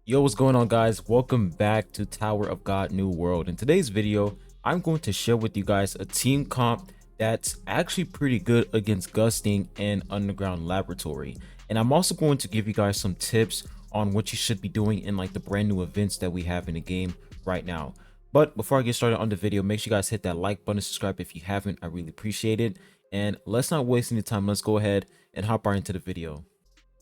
Yo, what's going on, guys? Welcome back to Tower of God New World. In today's video, I'm going to share with you guys a team comp that's actually pretty good against Gusting and Underground Laboratory. And I'm also going to give you guys some tips on what you should be doing in like the brand new events that we have in the game right now. But before I get started on the video, make sure you guys hit that like button, subscribe if you haven't. I really appreciate it. And let's not waste any time. Let's go ahead and hop right into the video.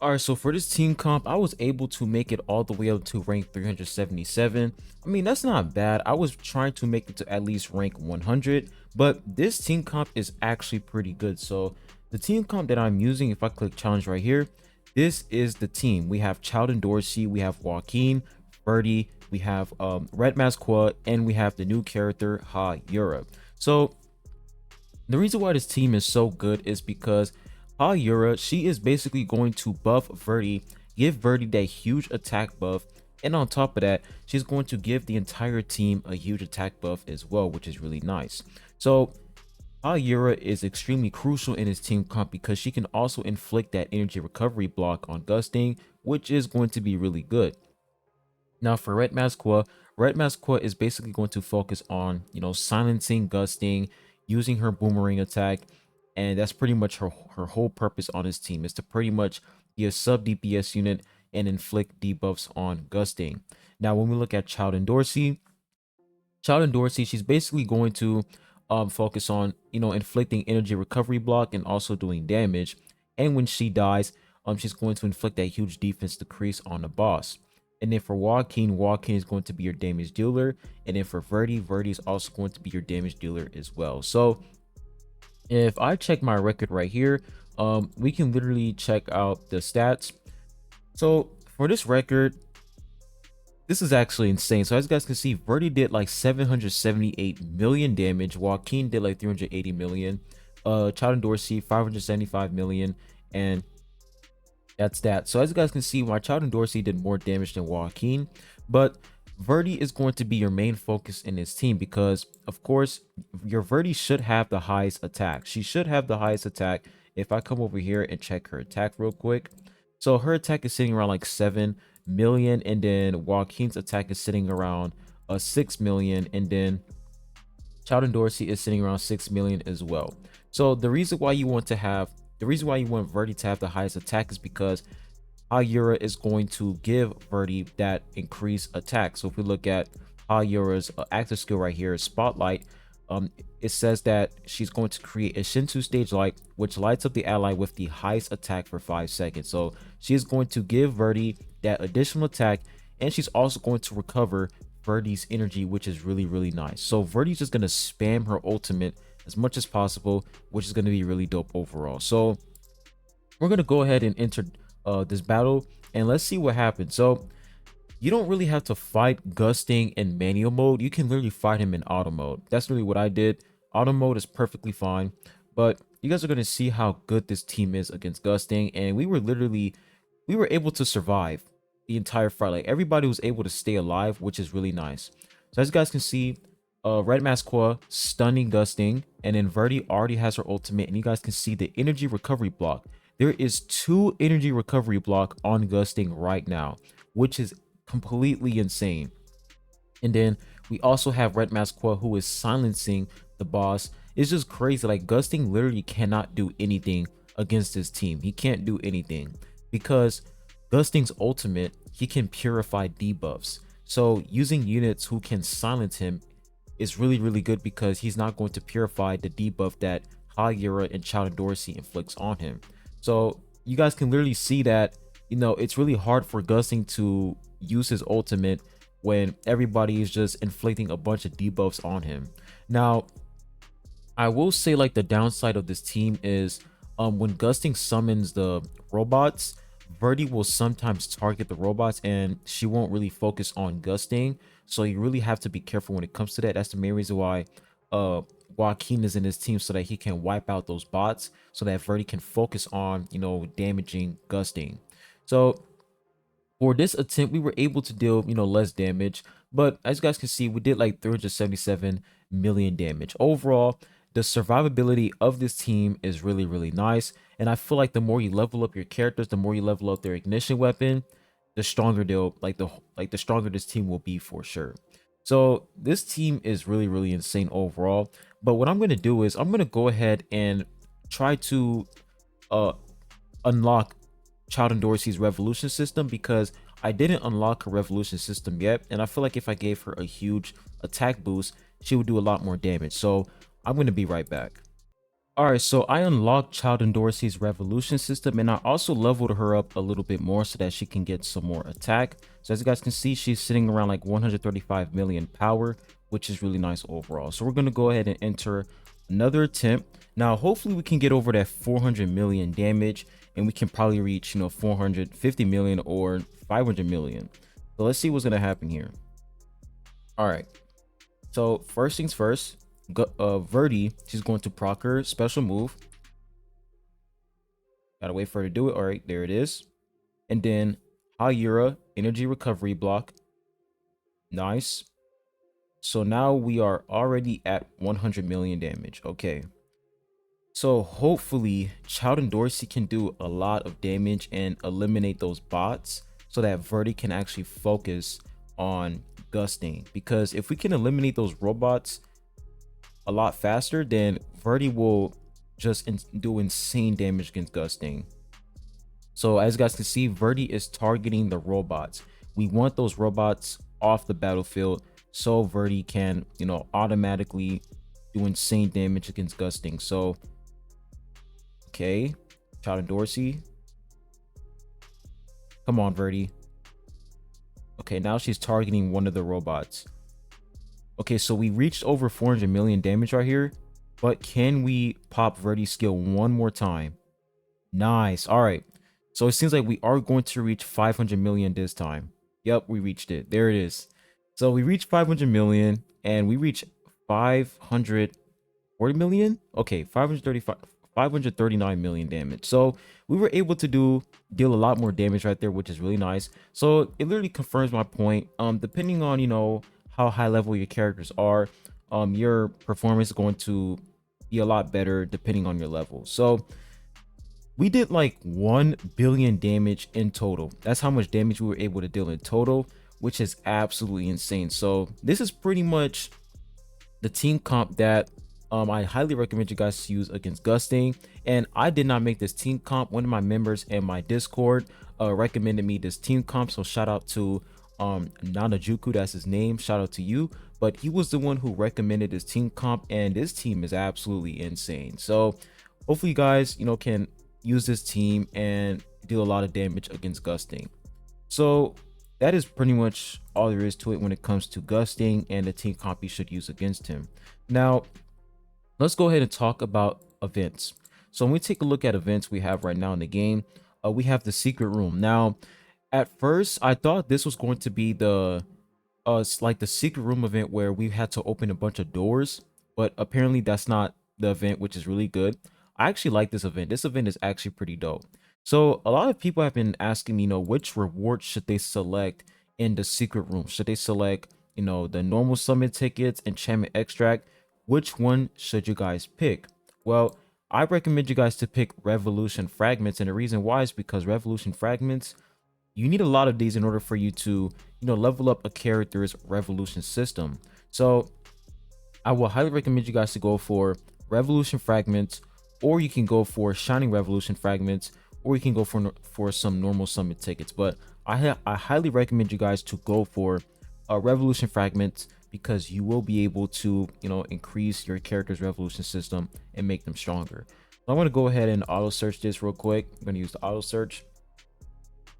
All right, so for this team comp, I was able to make it all the way up to rank 377. I mean, that's not bad. I was trying to make it to at least rank 100, but this team comp is actually pretty good. So the team comp that I'm using, if I click challenge right here, this is the team. We have Chowden Dorsey, we have Joaquin, Birdie, we have Red Masqua, and we have the new character Ha Yura. So the reason why this team is so good is because Yura, she is basically going to buff Verdi, give Verdi that huge attack buff, and on top of that, she's going to give the entire team a huge attack buff as well, which is really nice. So Yura is extremely crucial in his team comp because she can also inflict that energy recovery block on Gusting, which is going to be really good. Now for Red Masqua is basically going to focus on, silencing Gusting, using her boomerang attack, and that's pretty much her whole purpose on his team is to pretty much be a sub DPS unit and inflict debuffs on Gusting. Now when we look at Chowden Dorsey, she's basically going to focus on, inflicting energy recovery block and also doing damage. And when she dies, she's going to inflict that huge defense decrease on the boss. And then for Joaquin is going to be your damage dealer. And then for Verdi is also going to be your damage dealer as well. So if I check my record right here, we can literally check out the stats. So for this record, this is actually insane. So as you guys can see, Verdi did like 778 million damage. Joaquin did like 380 million. Chowden Dorsey 575 million, and that's that. So as you guys can see, my Chowden Dorsey did more damage than Joaquin, but Verdi is going to be your main focus in this team because, of course, your Verdi should have the highest attack. She should have the highest attack. If I come over here and check her attack real quick, so her attack is sitting around like 7 million, and then Joaquin's attack is sitting around 6 million, and then Chowden Dorsey is sitting around 6 million as well. So the reason why you want Verdi to have the highest attack is because Yura is going to give Verdi that increased attack. So if we look at Yura's active skill right here, Spotlight, it says that she's going to create a Shinsu stage light, which lights up the ally with the highest attack for 5 seconds. So she is going to give Verdi that additional attack, and she's also going to recover Verdi's energy, which is really, really nice. So Verdi's just going to spam her ultimate as much as possible, which is going to be really dope overall. So we're going to go ahead and enter this battle, and let's see what happens. So you don't really have to fight Gusting in manual mode. You can literally fight him in auto mode. That's really what I did. Auto mode is perfectly fine, but you guys are going to see how good this team is against Gusting, and we were able to survive the entire fight. Like, everybody was able to stay alive, which is really nice. So as you guys can see, Red Masqua stunning Gusting, and then Verdi already has her ultimate, and you guys can see the energy recovery block. There is 2 energy recovery block on Gusting right now, which is completely insane. And then we also have Red Masqua, who is silencing the boss. It's just crazy. Like, Gusting literally cannot do anything against this team. He can't do anything because Gusting's ultimate, he can purify debuffs. So using units who can silence him is really, really good because he's not going to purify the debuff that Yura and Chowden Dorsey inflicts on him. So you guys can literally see that, it's really hard for Gusting to use his ultimate when everybody is just inflicting a bunch of debuffs on him. Now, I will say, like, the downside of this team is when Gusting summons the robots, Verdi will sometimes target the robots and she won't really focus on Gusting. So you really have to be careful when it comes to that. That's the main reason why Joaquin is in his team, so that he can wipe out those bots, so that Verdi can focus on, damaging Gusting. So for this attempt, we were able to deal, less damage, but as you guys can see, we did like 377 million damage. Overall, the survivability of this team is really, really nice, and I feel like the more you level up your characters, the more you level up their ignition weapon, the stronger they'll like the stronger this team will be for sure. So this team is really insane overall. But what I'm gonna do is I'm gonna go ahead and try to uh unlock Child and Dorsey's revolution system, because I didn't unlock her revolution system yet, and I feel like if I gave her a huge attack boost, she would do a lot more damage. So I'm gonna be right back. Alright, so I unlocked Child and Dorsey's revolution system, and I also leveled her up a little bit more so that she can get some more attack. So as you guys can see, she's sitting around like 135 million power, which is really nice overall. So we're going to go ahead and enter another attempt. Now hopefully we can get over that 400 million damage, and we can probably reach, you know, 450 million or 500 million. So let's see what's going to happen here. Alright, so first things first, Verdi, she's going to proc her special move. Gotta wait for her to do it. All right, there it is. And then Hayura, energy recovery block. Nice. So now we are already at 100 million damage. Okay. So hopefully Child and Dorsey can do a lot of damage and eliminate those bots so that Verdi can actually focus on Gusting. Because if we can eliminate those robots a lot faster, then Verdi will just do insane damage against Gusting. So as you guys can see, Verdi is targeting the robots. We want those robots off the battlefield so Verdi can, you know, automatically do insane damage against Gusting. So okay, Child and Dorsey, come on Verdi. Okay, now she's targeting one of the robots. Okay, so we reached over 400 million damage right here, but can we pop Verdi's skill one more time? Nice. All right, so it seems like we are going to reach 500 million this time. Yep, we reached it. There it is. So we reached 500 million, and we reached 540 million. Okay, 539 million damage. So we were able to deal a lot more damage right there, which is really nice. So it literally confirms my point. Depending on, you know, how high level your characters are, your performance is going to be a lot better depending on your level. So we did like 1 billion damage in total. That's how much damage we were able to deal in total, which is absolutely insane. So this is pretty much the team comp that I highly recommend you guys to use against Gusting. And I did not make this team comp. One of my members in my Discord recommended me this team comp, so shout out to Nanajuku, that's his name, shout out to you. But he was the one who recommended this team comp, and this team is absolutely insane. So hopefully you guys, you know, can use this team and deal a lot of damage against Gusting. So that is pretty much all there is to it when it comes to Gusting and the team comp you should use against him. Now let's go ahead and talk about events. So when we take a look at events we have right now in the game, we have the secret room. Now at first I thought this was going to be the like the secret room event where we had to open a bunch of doors, but apparently that's not the event, which is really good. I actually like this event. This event is actually pretty dope. So a lot of people have been asking me, you know, which rewards should they select in the secret room? Should they select, you know, the normal summon tickets, enchantment extract? Which one should you guys pick? Well, I recommend you guys to pick revolution fragments, and the reason why is because revolution fragments, you need a lot of these in order for you to, you know, level up a character's revolution system. So I will highly recommend you guys to go for revolution fragments, or you can go for shining revolution fragments, or you can go for some normal summon tickets. But I highly recommend you guys to go for revolution fragments, because you will be able to, you know, increase your character's revolution system and make them stronger. So I'm going to go ahead and auto search this real quick. I'm going to use the auto search.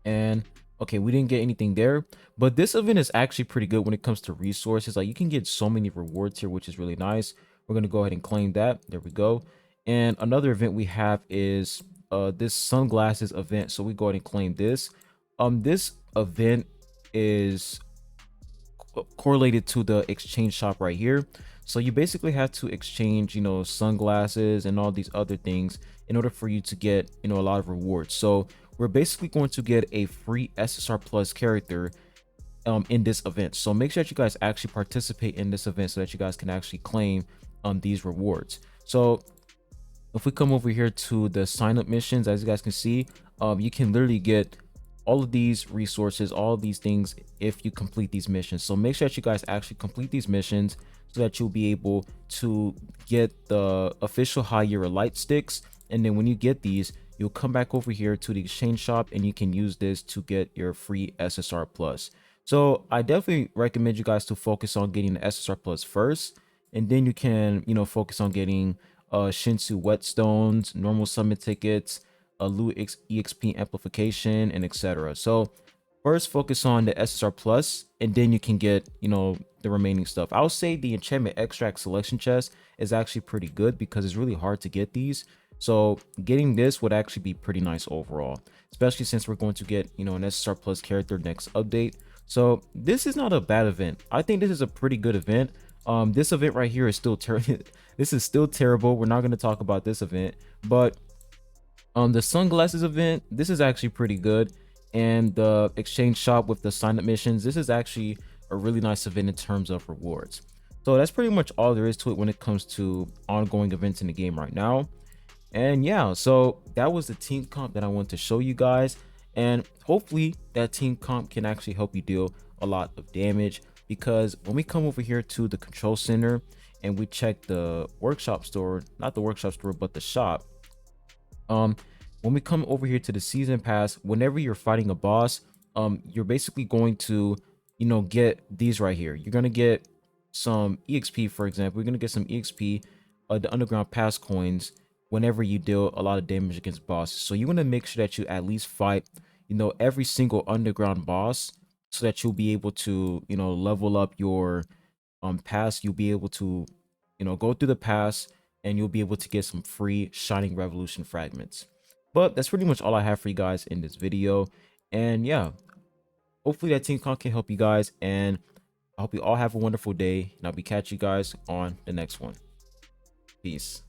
And okay, we didn't get anything there, but this event is actually pretty good when it comes to resources. Like, you can get so many rewards here, which is really nice. We're going to go ahead and claim that. There we go. And another event we have is this sunglasses event. So we go ahead and claim this. This event is correlated to the exchange shop right here. So you basically have to exchange, you know, sunglasses and all these other things in order for you to get, you know, a lot of rewards. So we're basically going to get a free SSR plus character in this event. So make sure that you guys actually participate in this event so that you guys can actually claim these rewards. So if we come over here to the sign up missions, as you guys can see, you can literally get all of these resources, all of these things if you complete these missions. So make sure that you guys actually complete these missions so that you'll be able to get the official high Higher light sticks. And then when you get these, you'll come back over here to the exchange shop and you can use this to get your free SSR plus. So I definitely recommend you guys to focus on getting the SSR plus first, and then you can, focus on getting Shinsu whetstones, normal summon tickets, a loot exp amplification, and etc. So first focus on the SSR plus, and then you can get, the remaining stuff. I would say the enchantment extract selection chest is actually pretty good because it's really hard to get these. So getting this would actually be pretty nice overall, especially since we're going to get, an SSR plus character next update. So this is not a bad event. I think this is a pretty good event. This event right here is still terrible. This is still terrible. We're not going to talk about this event, but the sunglasses event, this is actually pretty good. And the exchange shop with the sign up missions, this is actually a really nice event in terms of rewards. So that's pretty much all there is to it when it comes to ongoing events in the game right now. And yeah, so that was the team comp that I wanted to show you guys, and hopefully that team comp can actually help you deal a lot of damage, because when we come over here to the control center and we check the workshop store, not the workshop store but the shop, when we come over here to the season pass, whenever you're fighting a boss, you're basically going to, get these right here. You're going to get some exp. For example, you're going to get some exp, the underground pass coins, whenever you deal a lot of damage against bosses. So you want to make sure that you at least fight, every single underground boss, so that you'll be able to, level up your pass. You'll be able to, go through the pass, and you'll be able to get some free Shining Revolution fragments. But that's pretty much all I have for you guys in this video. And yeah, hopefully that team comp can help you guys, and I hope you all have a wonderful day, and I'll be catching you guys on the next one. Peace.